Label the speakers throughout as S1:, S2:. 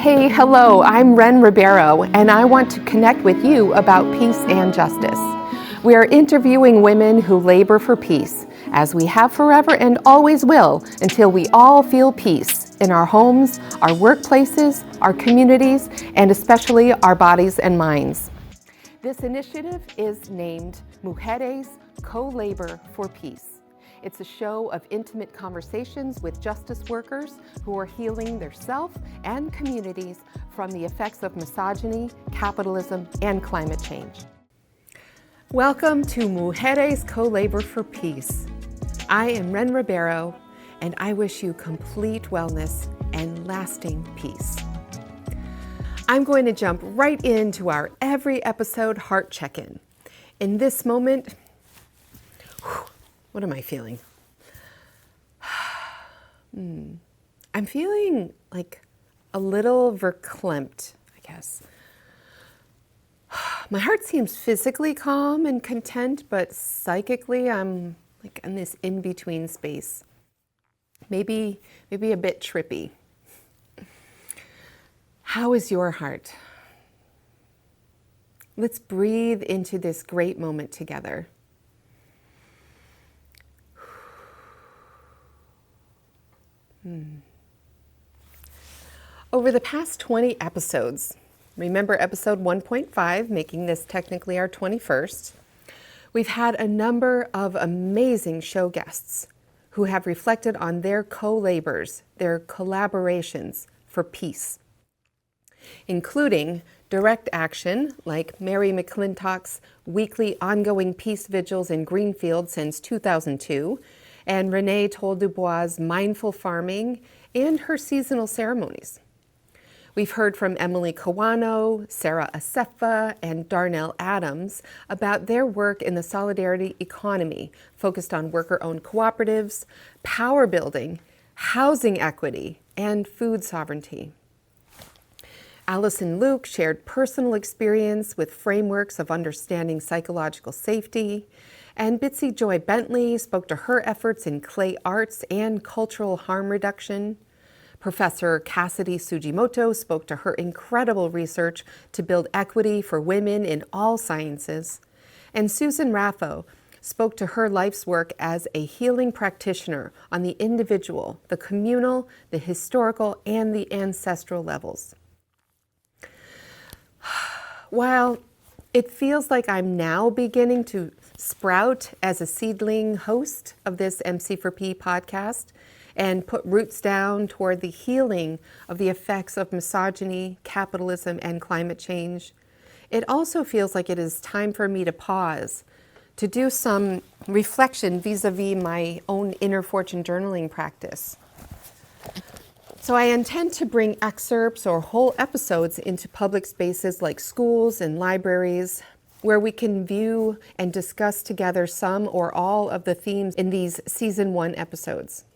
S1: Hey, hello, I'm Wren Ribeiro, and I want to connect with you about peace and justice. We are interviewing women who labor for peace, as we have forever and always will, until we all feel peace in our homes, our workplaces, our communities, and especially our bodies and minds. This initiative is named Mujéres Co-Labor for Peace. It's a show of intimate conversations with justice workers who are healing their self and communities from the effects of misogyny, capitalism, and climate change. Welcome to Mujéres Co-Labor for Peace. I am Wren Ribeiro, and I wish you complete wellness and lasting peace. I'm going to jump right into our every episode heart check-in. In this moment, what am I feeling? I'm feeling like a little verklempt, I guess. My heart seems physically calm and content, but psychically I'm like in this in-between space. Maybe a bit trippy. How is your heart? Let's breathe into this great moment together. Over the past 20 episodes, remember episode 1.5, making this technically our 21st, we've had a number of amazing show guests who have reflected on their co-labors, their collaborations for peace, including direct action like Mary McClintock's weekly ongoing peace vigils in Greenfield since 2002, and Renee Toll-Dubois' mindful farming and her seasonal ceremonies. We've heard from Emily Kawano, Sarah Asefa, and Darnell Adams about their work in the solidarity economy, focused on worker-owned cooperatives, power building, housing equity, and food sovereignty. Allison Luke shared personal experience with frameworks of understanding psychological safety, and Bitsy Joy Bentley spoke to her efforts in clay arts and cultural harm reduction. Professor Cassidy Sugimoto spoke to her incredible research to build equity for women in all sciences. And Susan Raffo spoke to her life's work as a healing practitioner on the individual, the communal, the historical, and the ancestral levels. While it feels like I'm now beginning to sprout as a seedling host of this MC4P podcast and put roots down toward the healing of the effects of misogyny, capitalism, and climate change, it also feels like it is time for me to pause, to do some reflection vis-a-vis my own inner fortune journaling practice. So I intend to bring excerpts or whole episodes into public spaces like schools and libraries, where we can view and discuss together some or all of the themes in these season 1 episodes.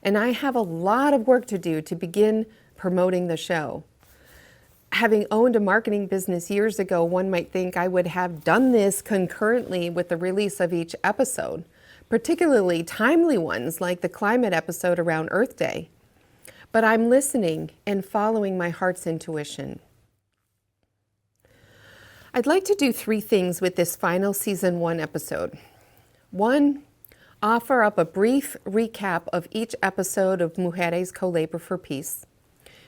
S1: And I have a lot of work to do to begin promoting the show. Having owned a marketing business years ago, one might think I would have done this concurrently with the release of each episode, particularly timely ones like the climate episode around Earth Day. But I'm listening and following my heart's intuition. I'd like to do 3 things with this final season 1 episode. 1, offer up a brief recap of each episode of Mujéres Co-Labor for Peace,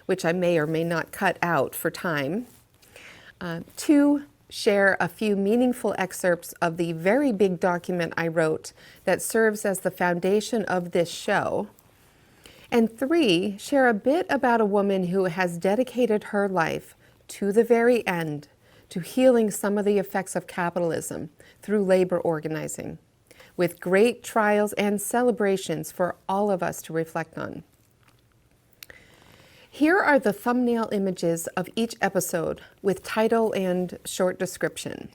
S1: which I may or may not cut out for time. 2, share a few meaningful excerpts of the very big document I wrote that serves as the foundation of this show. And 3, share a bit about a woman who has dedicated her life to the very end to healing some of the effects of capitalism through labor organizing, with great trials and celebrations for all of us to reflect on. Here are the thumbnail images of each episode with title and short description.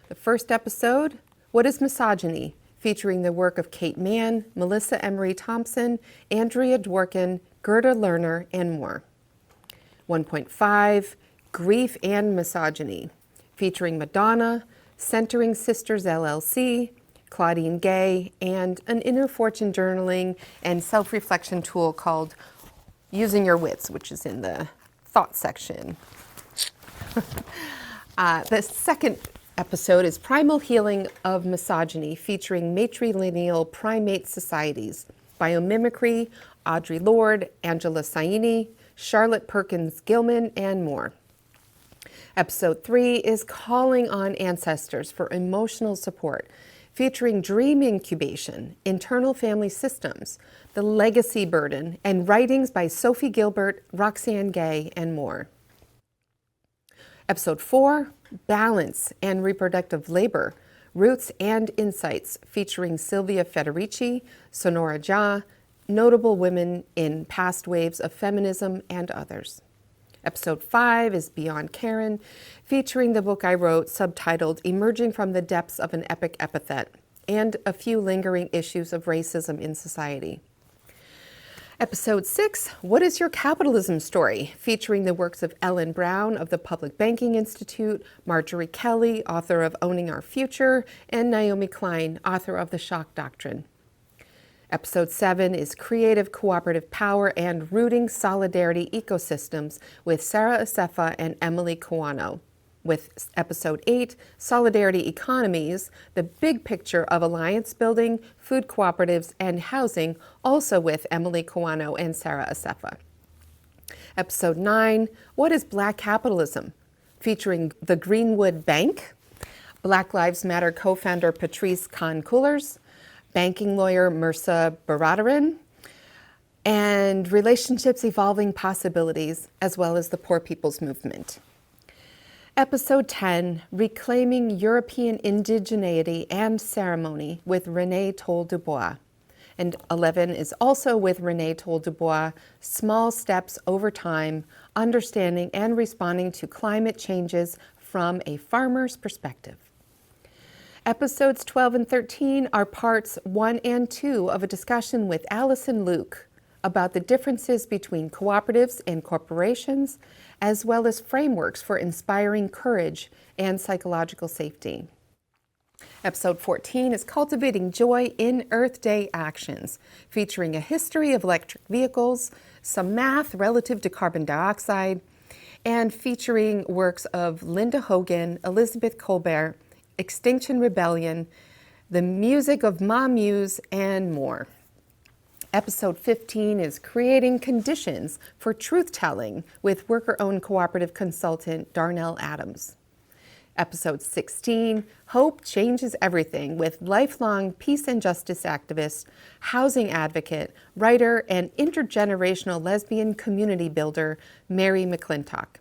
S1: The first episode, What is Misogyny? Featuring the work of Kate Mann, Melissa Emery Thompson, Andrea Dworkin, Gerda Lerner, and more. 1.5, Grief and Misogyny, featuring Madonna, Centering Sisters LLC, Claudine Gay, and an inner fortune journaling and self-reflection tool called using your wits, which is in the thought section. The second episode is Primal Healing of Misogyny, featuring matrilineal primate societies, biomimicry, Audre Lorde, Angela Saini, Charlotte Perkins Gilman, and more. Episode 3 is Calling on Ancestors for Emotional Support, featuring dream incubation, internal family systems, the legacy burden, and writings by Sophie Gilbert, Roxane Gay, and more. Episode 4, Balance and Reproductive Labor, Roots and Insights, featuring Sylvia Federici, Sonora Ja, notable women in past waves of feminism, and others. Episode 5 is Beyond Karen, featuring the book I wrote subtitled Emerging from the Depths of an Epic Epithet, and a few lingering issues of racism in society. Episode 6, What is Your Capitalism Story? Featuring the works of Ellen Brown of the Public Banking Institute, Marjorie Kelly, author of Owning Our Future, and Naomi Klein, author of The Shock Doctrine. Episode 7 is Creative Cooperative Power and Rooting Solidarity Ecosystems with Sarah Asefa and Emily Kawano. With Episode 8, Solidarity Economies, the big picture of alliance building, food cooperatives, and housing, also with Emily Kawano and Sarah Asefa. Episode 9, What is Black Capitalism? Featuring the Greenwood Bank, Black Lives Matter co-founder Patrice Khan-Coolers, banking lawyer Mirsa Baradaran, and Relationships Evolving Possibilities, as well as the Poor People's Movement. Episode 10, Reclaiming European Indigeneity and Ceremony with Renée Toll-Dubois. And 11 is also with Renée Toll-Dubois, Small Steps Over Time, Understanding and Responding to Climate Changes from a Farmer's Perspective. Episodes 12 and 13 are parts 1 and 2 of a discussion with Allison Luke about the differences between cooperatives and corporations, as well as frameworks for inspiring courage and psychological safety. Episode 14 is Cultivating Joy in Earth Day Actions, featuring a history of electric vehicles, some math relative to carbon dioxide, and featuring works of Linda Hogan, Elizabeth Colbert, Extinction Rebellion, the music of Ma Muse, and more. Episode 15 is Creating Conditions for Truth-Telling with worker-owned cooperative consultant Darnell Adams. Episode 16, Hope Changes Everything with lifelong peace and justice activist, housing advocate, writer, and intergenerational lesbian community builder Mary McClintock.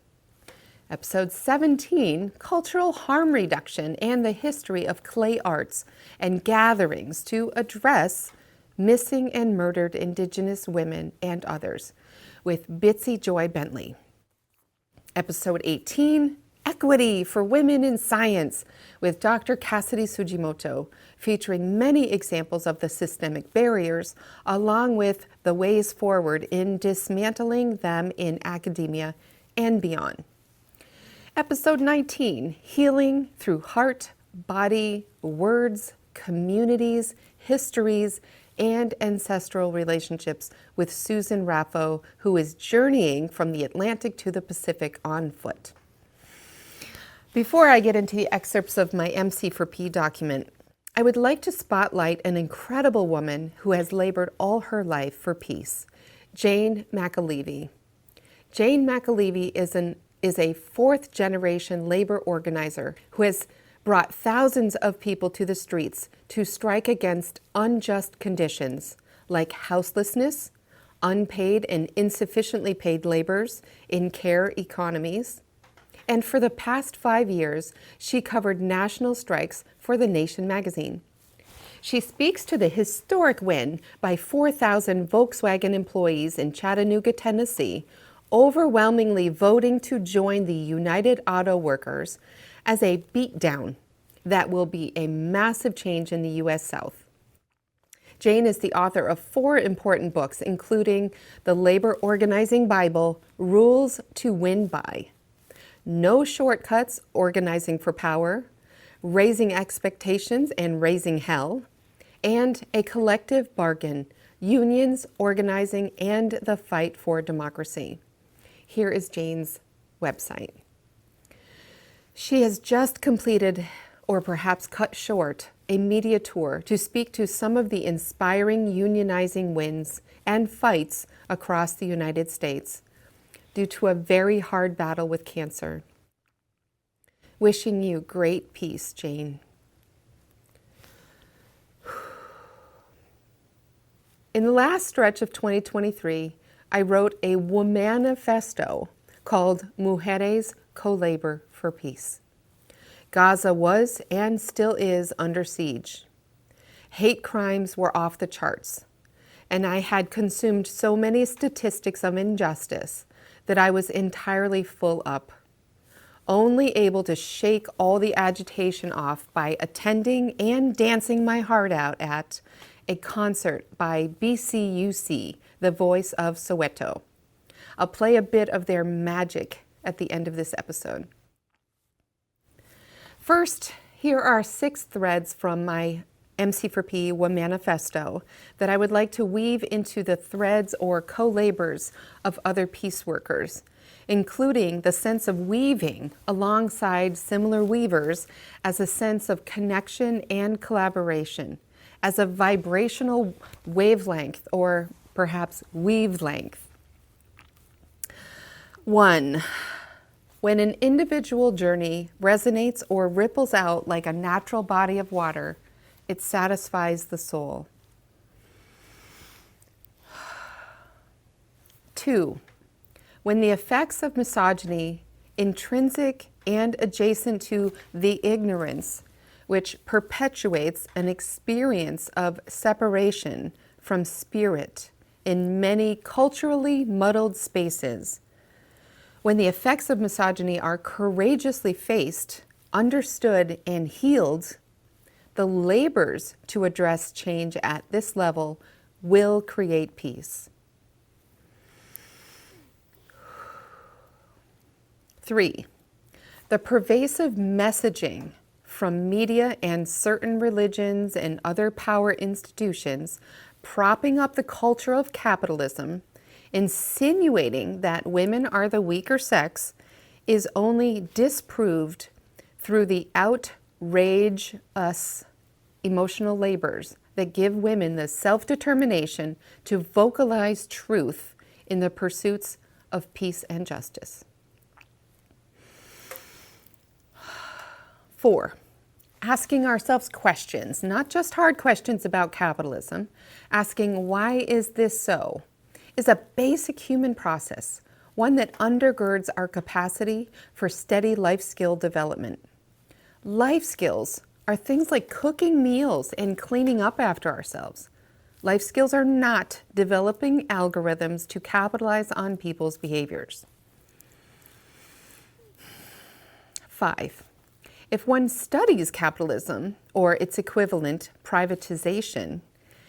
S1: Episode 17, Cultural Harm Reduction and the History of Clay Arts and Gatherings to Address Missing and Murdered Indigenous Women and Others, with Bitsy Joy Bentley. Episode 18, Equity for Women in Science, with Dr. Cassidy Sujimoto, featuring many examples of the systemic barriers, along with the ways forward in dismantling them in academia and beyond. Episode 19, Healing Through Heart, Body, Words, Communities, Histories, and Ancestral Relationships with Susan Raffo, who is journeying from the Atlantic to the Pacific on foot. Before I get into the excerpts of my MC4P document, I would like to spotlight an incredible woman who has labored all her life for peace, Jane McAlevey. Jane McAlevey is a fourth-generation labor organizer who has brought thousands of people to the streets to strike against unjust conditions like houselessness, unpaid and insufficiently paid labors in care economies. And for the past 5 years, she covered national strikes for The Nation magazine. She speaks to the historic win by 4,000 Volkswagen employees in Chattanooga, Tennessee, overwhelmingly voting to join the United Auto Workers as a beatdown that will be a massive change in the U.S. South. Jane is the author of 4 important books, including The Labor Organizing Bible, Rules to Win By, No Shortcuts, Organizing for Power, Raising Expectations and Raising Hell, and A Collective Bargain, unions, organizing, and the fight for democracy. Here is Jane's website. She has just completed, or perhaps cut short, a media tour to speak to some of the inspiring unionizing wins and fights across the United States due to a very hard battle with cancer. Wishing you great peace, Jane. In the last stretch of 2023, I wrote a womanifesto called Mujéres Co-Labor for Peace. Gaza was and still is under siege. Hate crimes were off the charts, and I had consumed so many statistics of injustice that I was entirely full up, only able to shake all the agitation off by attending and dancing my heart out at a concert by BCUC, the Voice of Soweto. I'll play a bit of their magic at the end of this episode. First, here are 6 threads from my MC4P womanifesto that I would like to weave into the threads or co-labors of other peace workers, including the sense of weaving alongside similar weavers as a sense of connection and collaboration, as a vibrational wavelength or perhaps weave length. 1. When an individual journey resonates or ripples out like a natural body of water, it satisfies the soul. 2. When the effects of misogyny, intrinsic and adjacent to the ignorance, which perpetuates an experience of separation from spirit in many culturally muddled spaces, when the effects of misogyny are courageously faced, understood, and healed, the labors to address change at this level will create peace. 3. The pervasive messaging from media and certain religions and other power institutions propping up the culture of capitalism, insinuating that women are the weaker sex, is only disproved through the outrage us emotional labors that give women the self-determination to vocalize truth in the pursuits of peace and justice. 4. Asking ourselves questions, not just hard questions about capitalism, asking why is this so, is a basic human process, one that undergirds our capacity for steady life skill development. Life skills are things like cooking meals and cleaning up after ourselves. Life skills are not developing algorithms to capitalize on people's behaviors. 5. If one studies capitalism, or its equivalent, privatization,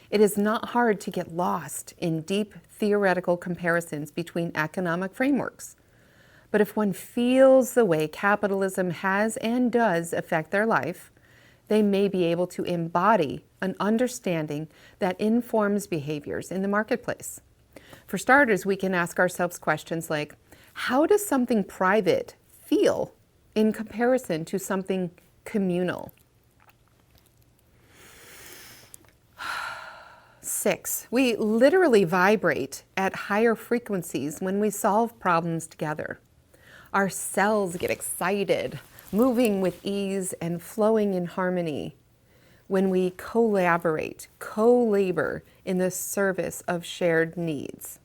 S1: it is not hard to get lost in deep theoretical comparisons between economic frameworks. But if one feels the way capitalism has and does affect their life, they may be able to embody an understanding that informs behaviors in the marketplace. For starters, we can ask ourselves questions like, how does something private feel in comparison to something communal? 6, we literally vibrate at higher frequencies when we solve problems together. Our cells get excited, moving with ease and flowing in harmony when we collaborate, co-labor in the service of shared needs.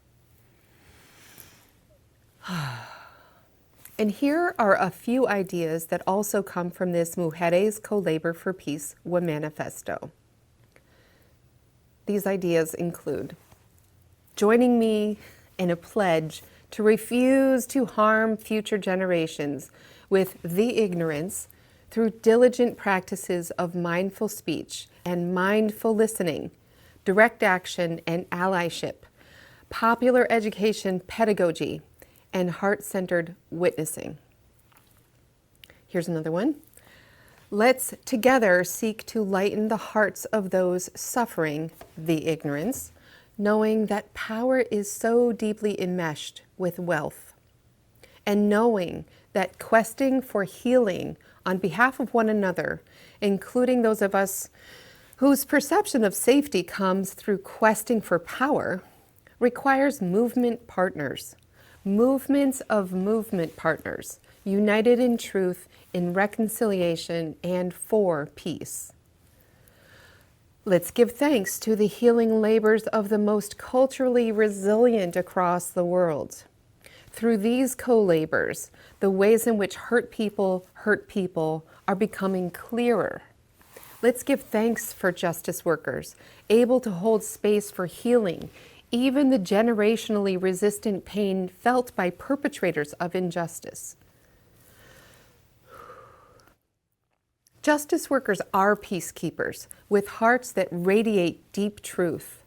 S1: And here are a few ideas that also come from this Mujéres Co-Labor for Peace womanifesto. These ideas include joining me in a pledge to refuse to harm future generations with the ignorance through diligent practices of mindful speech and mindful listening, direct action and allyship, popular education pedagogy, and heart-centered witnessing. Here's another one. Let's together seek to lighten the hearts of those suffering the ignorance, knowing that power is so deeply enmeshed with wealth, and knowing that questing for healing on behalf of one another, including those of us whose perception of safety comes through questing for power, requires movement partners, movements of movement partners, united in truth, in reconciliation, and for peace. Let's give thanks to the healing labors of the most culturally resilient across the world. Through these co-labors, the ways in which hurt people are becoming clearer. Let's give thanks for justice workers, able to hold space for healing, even the generationally resistant pain felt by perpetrators of injustice. Justice workers are peacekeepers with hearts that radiate deep truth.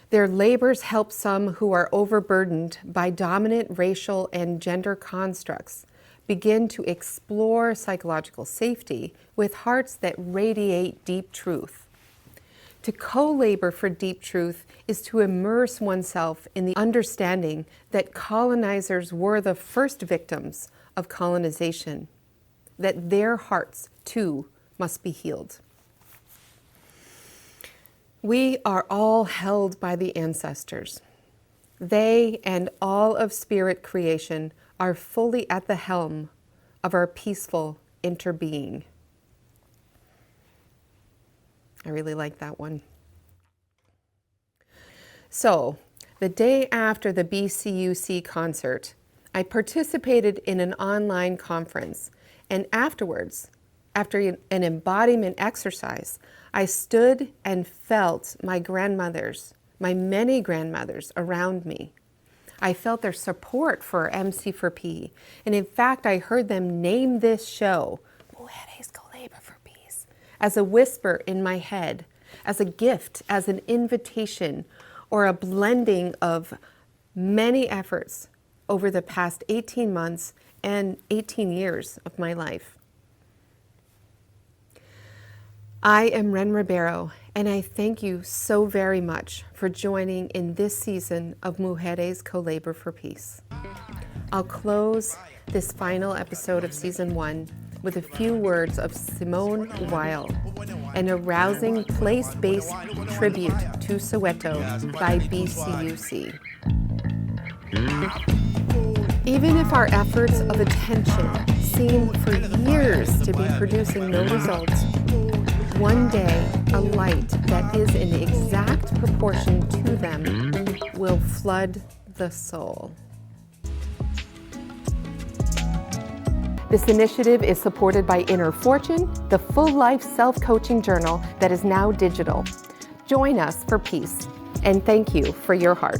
S1: Their labors help some who are overburdened by dominant racial and gender constructs begin to explore psychological safety with hearts that radiate deep truth. To co-labor for deep truth is to immerse oneself in the understanding that colonizers were the first victims of colonization, that their hearts, too, must be healed. We are all held by the ancestors. They and all of spirit creation are fully at the helm of our peaceful interbeing. I really like that one. So, the day after the BCUC concert, I participated in an online conference, and afterwards, after an embodiment exercise, I stood and felt my grandmothers, my many grandmothers around me. I felt their support for MC4P, and in fact, I heard them name this show, Mujéres Co-Labor for Peace, as a whisper in my head, as a gift, as an invitation, or a blending of many efforts over the past 18 months and 18 years of my life. I am Wren Ribeiro, and I thank you so very much for joining in this season of Mujéres Co-Labor for Peace. I'll close this final episode of Season 1 with a few words of Simone Weil, an arousing place-based tribute to Soweto by BCUC. Even if our efforts of attention seem for years to be producing no results, one day a light that is in exact proportion to them will flood the soul. This initiative is supported by Inner Fortune, the full-life self-coaching journal that is now digital. Join us for peace, and thank you for your heart.